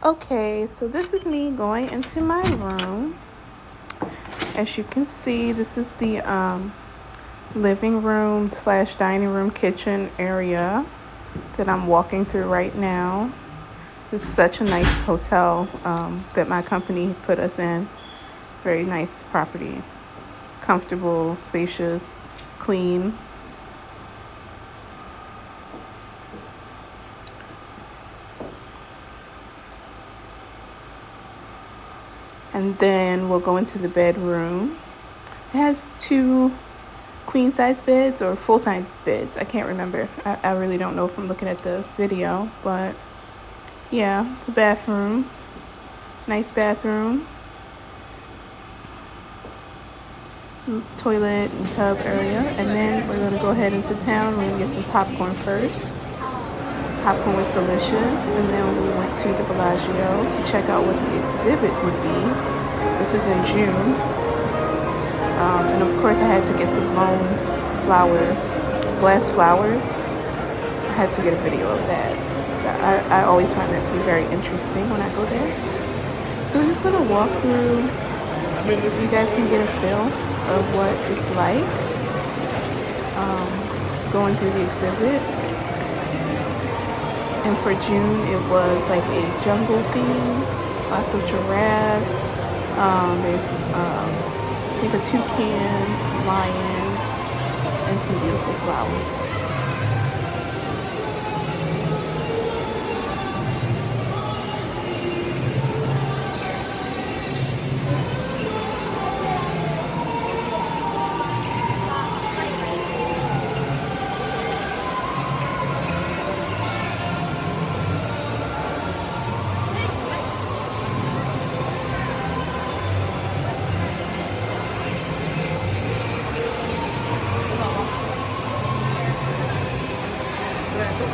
Okay, so this is me going into my room. As you can see, this is the living room slash dining room kitchen area that I'm walking through right now. This is such a nice hotel that my company put us in. Very nice property. Comfortable, spacious, clean. And then we'll go into the bedroom. It has 2 queen-size beds or full-size beds. I can't remember. I really don't know from looking at the video, but yeah, the bathroom. Nice bathroom. Toilet and tub area. And then we're gonna go ahead into town. We're gonna get some popcorn first. Popcorn was delicious. And then we went to the Bellagio to check out what the exhibit would be. This is in June. And of course I had to get the blown glass flowers. I had to get a video of that. So I always find that to be very interesting when I go there. So we're just gonna walk through so you guys can get a feel of what it's like going through the exhibit. And for June, it was like a jungle theme, lots of giraffes. There's I think a toucan, lions, and some beautiful flowers.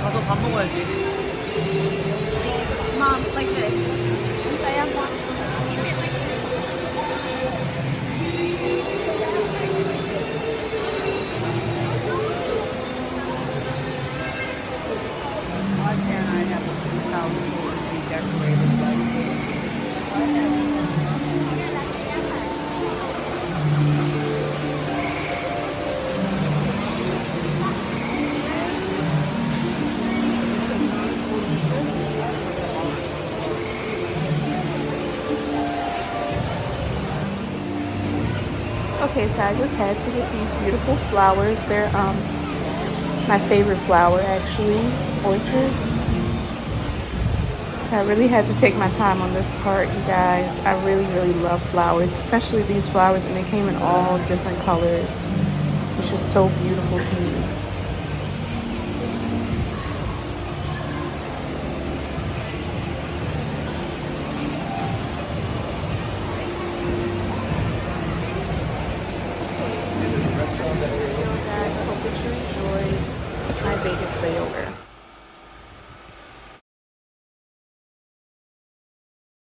가서 밥 먹어야지. Mom, like this. I have one. Why can't I have a house or be decorated like this? Okay, so I just had to get these beautiful flowers. They're my favorite flower, actually, orchids. So I really had to take my time on this part, you guys. I really, really love flowers, especially these flowers, and they came in all different colors. It's just so beautiful to me. Guys, I hope that you enjoyed my Vegas layover.